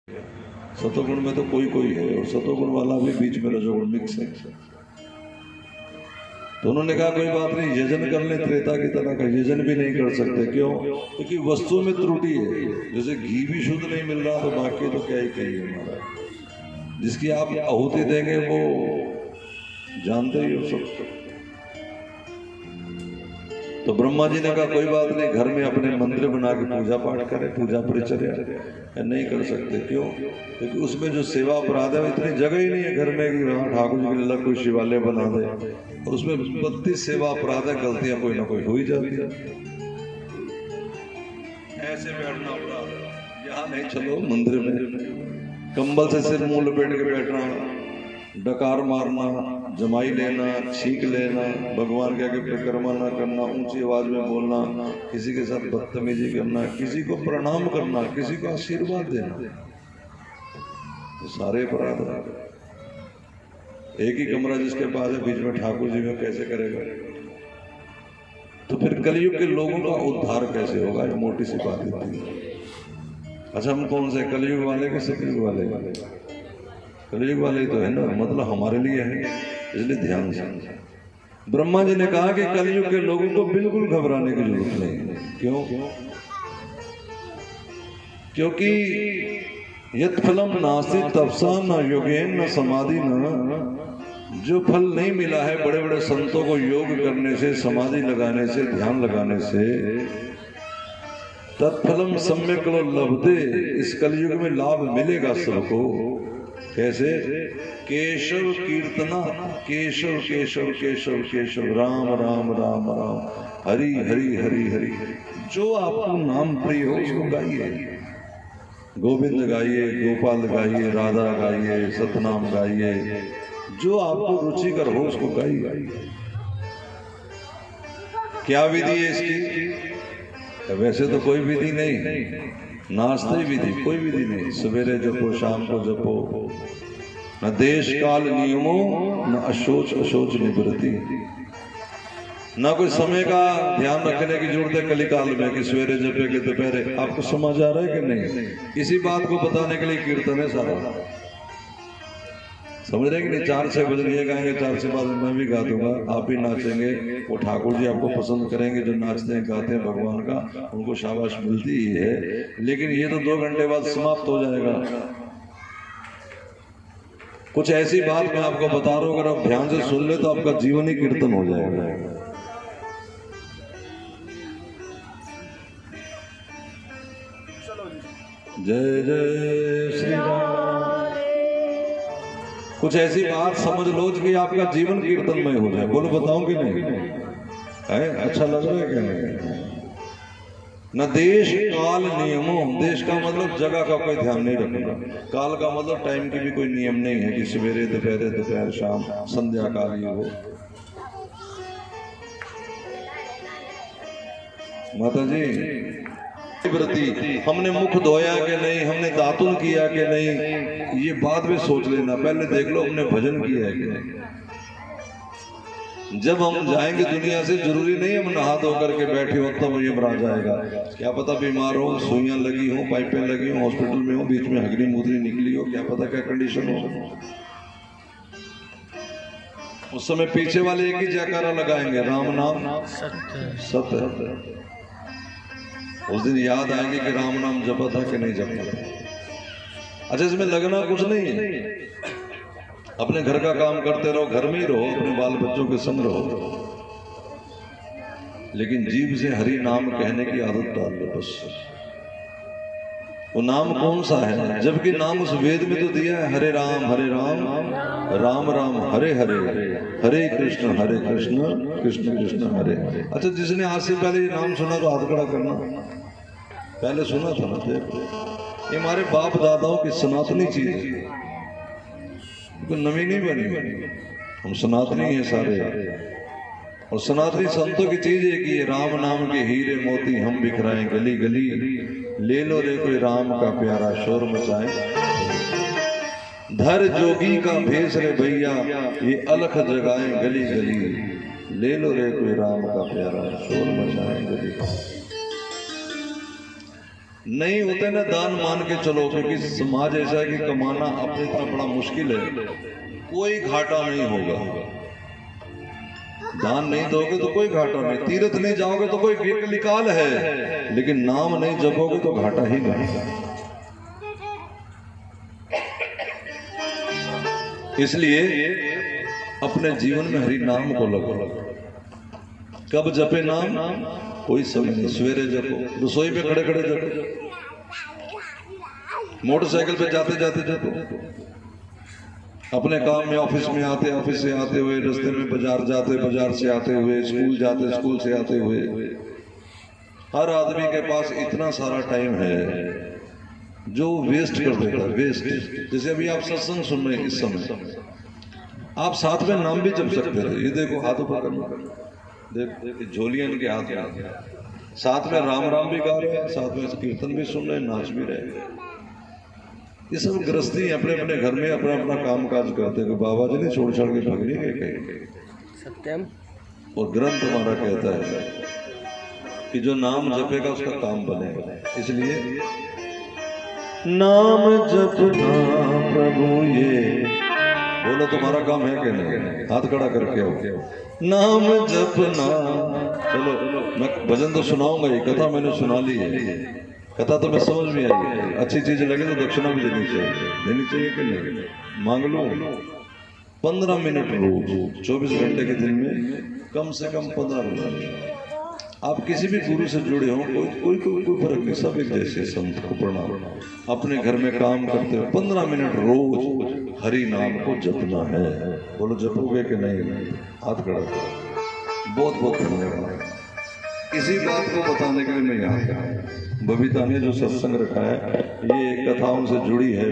सतोगुण में तो कोई कोई है और सतोगुण वाला भी बीच में रजोगुण मिक्स है। तो उन्होंने कहा कोई बात नहीं, यजन कर ले त्रेता की तरह का। यजन भी नहीं कर सकते, क्यों? क्योंकि वस्तु में त्रुटि है। जैसे घी भी शुद्ध नहीं मिल रहा तो बाकी तो क्या ही कहिए हमारा। जिसकी आप आहुति देंगे वो जानते ही हो सब। तो ब्रह्मा जी ने कहा कोई बात नहीं, घर में अपने मंदिर बना के पूजा पाठ करें, पूजा परिचर्या नहीं कर सकते। क्यों? क्योंकि उसमें जो सेवा अपराध है इतनी जगह ही नहीं है घर में कि वहाँ ठाकुर जी के लिए अलग कोई शिवालय बना दे। और उसमें 32 सेवा अपराध है, गलतियां कोई ना कोई हो ही जाती है। ऐसे बैठना अपराध, यहाँ नहीं, चलो मंदिर में कंबल से सिर मुंह लपेट के बैठना, डकार मारना, जमाई लेना, छींक लेना, भगवान के आगे परिक्रमा ना करना, ऊंची आवाज में बोलना, किसी के साथ बदतमीजी करना, किसी को प्रणाम करना, किसी को आशीर्वाद देना, तो सारे अपराध हैं। एक ही कमरा जिसके पास है बीच में ठाकुर जी में कैसे करेगा? तो फिर कलयुग के लोगों का उद्धार कैसे होगा? ये मोटी सी बात है। अच्छा, हम कौन से कलयुग वाले के सतयुग वाले? कलयुग वाले तो है ना, मतलब हमारे लिए है, इसलिए ध्यान से। ब्रह्मा जी ने कहा कि कलयुग के लोगों को बिल्कुल घबराने की जरूरत नहीं है। क्यों? क्योंकि यत् फलम नास्ति तपसा न योगेन न समाधि न, जो फल नहीं मिला है बड़े बड़े संतों को योग करने से, समाधि लगाने से, ध्यान लगाने से, तत्फलम सम्यक लभते, इस कलयुग में लाभ मिलेगा सबको। कैसे? केशव कीर्तना, केशव केशव केशव केशव, राम राम राम राम, हरि हरि हरि हरि। जो आपको नाम प्रिय हो उसको गाइए, गोविंद गाइए, गोपाल गाइए, राधा गाइए, सतनाम गाइए, जो आपको रुचिकर हो उसको गाइए। क्या विधि है इसकी? वैसे तो कोई विधि नहीं, नाश्ते ही विधि, कोई विधि नहीं। सवेरे जपो, शाम को जपो, न देश काल नियमो, न अशोच अशोच निवृत्ति। न कोई समय का ध्यान रखने की जरूरत है कलिकाल में कि सवेरे जपे के दोपहरे। आपको समझ आ रहा है कि नहीं? इसी बात को बताने के लिए कीर्तन है सारा, समझ रहे कि नहीं? 4-6 बजे ये गाएंगे, 4 से बाद मैं भी गा दूंगा, आप भी नाचेंगे। वो ठाकुर जी आपको पसंद करेंगे, जो नाचते हैं गाते हैं भगवान का, उनको शाबाश मिलती ही है। लेकिन ये तो 2 घंटे बाद समाप्त हो जाएगा। कुछ ऐसी बात मैं आपको बता रहा हूं, अगर आप ध्यान से सुन ले तो आपका जीवन ही कीर्तन हो जाएगा। जय जय श्री राम। कुछ ऐसी बात समझ लो कि आपका जीवन कीर्तनमय हो जाए। बोलो, बताऊं कि नहीं? है? अच्छा लग रहा है क्या नहीं? न देश काल नियमों, देश का मतलब जगह का कोई ध्यान नहीं रखेगा, काल का मतलब टाइम की भी कोई नियम नहीं है कि सवेरे दोपहर दोपहर शाम संध्या काल ये हो। माता जी व्रती, हमने मुख धोया कि नहीं, हमने दातुन किया कि नहीं, ये बाद में सोच लेना, पहले देख लो हमने भजन किया है कि नहीं। जब हम जाएंगे दुनिया से, जरूरी नहीं हम नहा धो करके बैठे हो तब ये आ जाएगा। क्या पता बीमार हो, सुइयां लगी हो, पाइपें लगी हो, हॉस्पिटल में हो, बीच में हगरी मुदरी निकली हो, क्या पता क्या कंडीशन हो। उस समय पीछे वाले एक ही जयकारा लगाएंगे, राम नाम सत्य। उस दिन याद आएगी कि राम नाम जपा था कि नहीं जपा था। अच्छा, इसमें लगना कुछ नहीं है, अपने घर का काम करते रहो, घर में ही रहो, अपने बाल बच्चों के संग रहो, लेकिन जीभ से हरि नाम कहने की आदत डाल लो बस। वो नाम कौन सा है? जबकि नाम उस वेद में तो दिया है, हरे राम राम राम हरे हरे, हरे कृष्ण कृष्ण कृष्ण हरे हरे। अच्छा, जिसने आज से पहले ये नाम सुना तो हाथ खड़ा करना। पहले सुना था ना? ये हमारे बाप दादाओं की सनातनी चीज है, कोई नवी नहीं बनी, हम सनातनी है सारे। और सनातनी संतों की चीज है कि राम नाम के हीरे मोती हम बिखराएं गली गली, ले लो रे कोई राम का प्यारा शोर मचाए, धर जोगी का भेष रे भैया ये अलख जगाए गली गली, ले लो रे कोई राम का प्यारा शोर मचाए गली। नहीं होते ना दान मान के चलो, क्योंकि समाज ऐसा है कि कमाना अपने इतना बड़ा मुश्किल है, कोई घाटा नहीं होगा। दान नहीं दोगे तो कोई घाटा नहीं, तीर्थ नहीं जाओगे तो कोई निकाल है, लेकिन नाम नहीं जपोगे तो घाटा ही नहीं। इसलिए अपने जीवन में हरि नाम को लगो। कब जपे नाम? कोई समय नहीं, सवेरे जपो, रसोई पे खड़े खड़े जपो, मोटरसाइकिल पे जाते जाते जपो, अपने काम में ऑफिस में आते, ऑफिस से आते हुए, रास्ते में बाजार जाते, बाजार से आते हुए, स्कूल जाते, स्कूल से आते हुए। हर आदमी के पास इतना सारा टाइम है जो वेस्ट कर देता है, वेस्ट। जैसे अभी आप सत्संग सुन रहे हैं, इस समय आप साथ में नाम भी जप सकते थे। ये देखो हाथ ऊपर करना, देख झोलियां इनके हाथ में, साथ में राम राम भी गा रहे हैं, साथ में कीर्तन भी सुन रहे हैं, नाच भी रहे हैं। ये सब गृहस्थी अपने अपने घर में अपना अपना काम काज करते हैं। बाबा जी ने छोड़ छोड़ के भाग नहीं गए कहीं। सत्यम। और ग्रंथ हमारा कहता है कि जो नाम जपेगा उसका काम बनेगा। इसलिए नाम जपना प्रभु ये बोलो, तुम्हारा काम है कि नहीं? हाथ खड़ा करके आओ, नाम जपना। चलो मैं भजन तो सुनाऊंगा, ये कथा मैंने सुना ली है, कथा तो मैं समझ में आई है। अच्छी चीज लगे तो दक्षिणा भी देनी चाहिए कि नहीं? मांग लो 15 मिनट रोज, 24 घंटे के दिन में कम से कम 15 मिनट। आप किसी भी गुरु से जुड़े हो, कोई फर्क नहीं, सब एक जैसे। संत को प्रणाम। अपने घर में काम करते हुए 15 मिनट रोज हरि नाम को जपना है। बोलो जपोगे कि नहीं? हाथ खड़ा करो। बहुत बहुत धन्यवाद। इसी बात को बताने के लिए मैं यहाँ बबीता ने जो सत्संग रखा है, ये कथाओं से जुड़ी है।